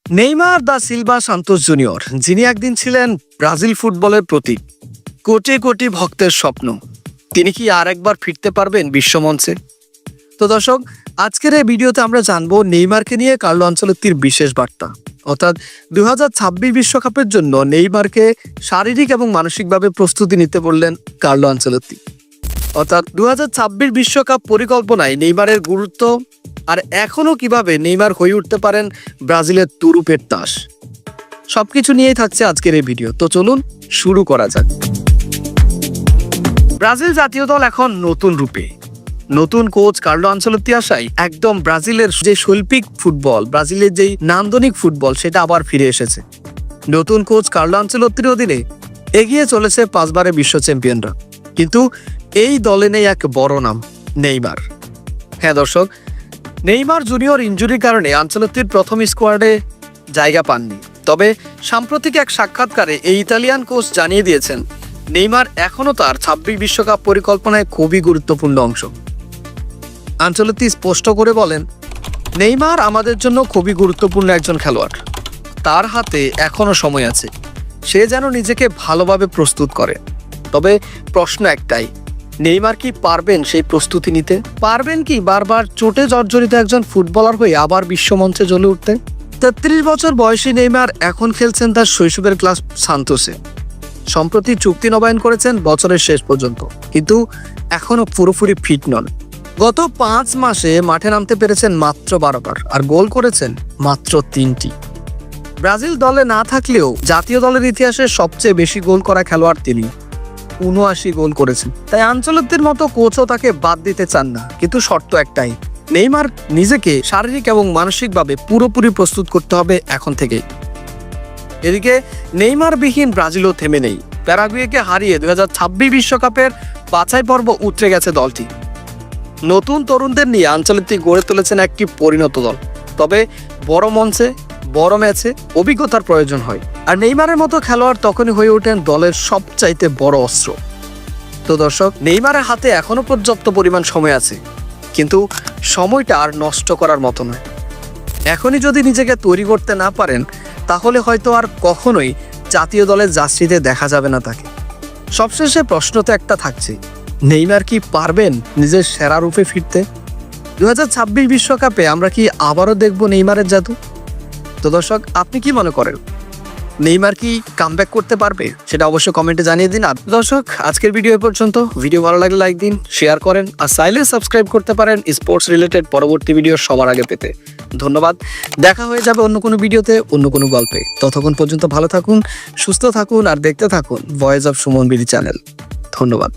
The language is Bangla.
Neymar da Silva Santos junior, যিনি একদিন ছিলেন ব্রাজিল ফুটবলের প্রতীক, কোটি কোটি ভক্তের স্বপ্ন, তিনি কি আর একবার ফিরতে পারবেন বিশ্বমঞ্চে? তো দর্শক, আজকের এই ভিডিওতে আমরা জানবো নেইমারকে নিয়ে কার্লো আনচেলত্তির বিশেষ বার্তা। অর্থাৎ 2026 বিশ্বকাপের জন্য নেইমারকে শারীরিক এবং মানসিকভাবে প্রস্তুতি নিতে বললেন কার্লো আনচেলত্তি। অর্থাৎ 2026 বিশ্বকাপ পরিকল্পনায় নেইমারের গুরুত্ব, আর এখনো কিভাবে নেইমার হয়ে উঠতে পারেন ব্রাজিলের তুরুপের তাস, সবকিছু নিয়েই থাকছে আজকের এই ভিডিও। তো চলুন শুরু করা যাক। ব্রাজিল জাতীয় দল এখন নতুন রূপে, নতুন কোচ কার্লো আনচেলত্তি আসায় একদম ব্রাজিলের যে শৈল্পিক ফুটবল, ব্রাজিলের যেই নান্দনিক ফুটবল, সেটা আবার ফিরে এসেছে। নতুন কোচ কার্লো আনচেলত্তির অধীনে এগিয়ে চলেছে 5 বারের বিশ্ব চ্যাম্পিয়নরা, কিন্তু এই দলে নেই এক বড় নাম, নেইমার। হ্যাঁ দর্শক, নেইমার জুনিয়র ইনজুরির কারণে আনচেলত্তির প্রথম স্কোয়াডে জায়গা পাননি। তবে সাম্প্রতিক এক সাক্ষাৎকারে এই ইতালিয়ান কোচ জানিয়ে দিয়েছেন নেইমার এখনও তার 26 বিশ্বকাপ পরিকল্পনায় খুবই গুরুত্বপূর্ণ অংশ। আনচেলত্তি স্পষ্ট করে বলেন, নেইমার আমাদের জন্য খুবই গুরুত্বপূর্ণ একজন খেলোয়াড়, তার হাতে এখনো সময় আছে, সে যেন নিজেকে ভালোভাবে প্রস্তুত করে। তবে প্রশ্ন একটাই, নেইমার কি পারবেন সেই প্রস্তুতি নিতে? পারবেন কি বারবার চোটে জর্জরিত একজন ফুটবলার হয়ে আবার বিশ্বমঞ্চে জ্বলে উঠতে? 33 বছর বয়সী নেইমার এখন খেলছেন তার শৈশবের ক্লাব সান্তোসে। সম্প্রতি চুক্তি নবায়ন করেছেন বছরের শেষ পর্যন্ত, কিন্তু এখনো পুরোপুরি ফিট নন। গত 5 মাসে মাঠে নামতে পেরেছেন মাত্র 12 বার, আর গোল করেছেন মাত্র 3টি। ব্রাজিল দলে না থাকলেও জাতীয় দলের ইতিহাসে সবচেয়ে বেশি গোল করা খেলোয়াড় তিনি, 79 গোল করেছেন। তাই আনচেলত্তির মতো কোচও তাকে বাদ দিতে চান না, কিন্তু শর্ত একটাই, নেইমার নিজেকে শারীরিক এবং মানসিকভাবে পুরোপুরি প্রস্তুত করতে হবে এখন থেকেই। এদিকে নেইমারবিহীন ব্রাজিলও থেমে নেই। প্যারাগুয়েকে হারিয়ে 2026 বিশ্বকাপের বাছাই পর্ব উতরে গেছে দলটি। নতুন তরুণদের নিয়ে আনচেলত্তি গড়ে তুলেছেন একটি পরিণত দল। তবে বড় মঞ্চে, বড় ম্যাচে অভিজ্ঞতার প্রয়োজন হয়, আর নেইমারের মতো খেলোয়াড় তখনই হয়ে ওঠেন দলের সবচাইতে বড় অস্ত্র। তো দর্শক, নেইমারের হাতে এখনো পর্যাপ্ত পরিমাণ সময় আছে, কিন্তু সময়টা আর নষ্ট করার মতো নয়। এখনই যদি নিজেকে তৈরি করতে না পারেন, তাহলে হয়তো আর কখনোই জাতীয় দলের জার্সিতে দেখা যাবে না তাকে। সবশেষে প্রশ্ন তো একটা থাকছে, নেইমার কি পারবেন নিজের সেরা রূপে ফিরতে? 2026 বিশ্বকাপে আমরা কি আবারও দেখব নেইমারের জাদু? তো দর্শক, আপনি কি মনে করেন, নেইমার কি কামব্যাক করতে পারবে? সেটা অবশ্যই কমেন্টে জানিয়ে দিন। আর দর্শক, আজকের ভিডিও এ পর্যন্ত। ভিডিও ভালো লাগলে লাইক দিন, শেয়ার করেন, আর চাইলে সাবস্ক্রাইব করতে পারেন স্পোর্টস রিলেটেড পরবর্তী ভিডিও সবার আগে পেতে। ধন্যবাদ। দেখা হয়ে যাবে অন্য কোনো ভিডিওতে, অন্য কোনো গল্পে। ততক্ষণ পর্যন্ত ভালো থাকুন, সুস্থ থাকুন, আর দেখতে থাকুন voice of Suman BD channel. ধন্যবাদ।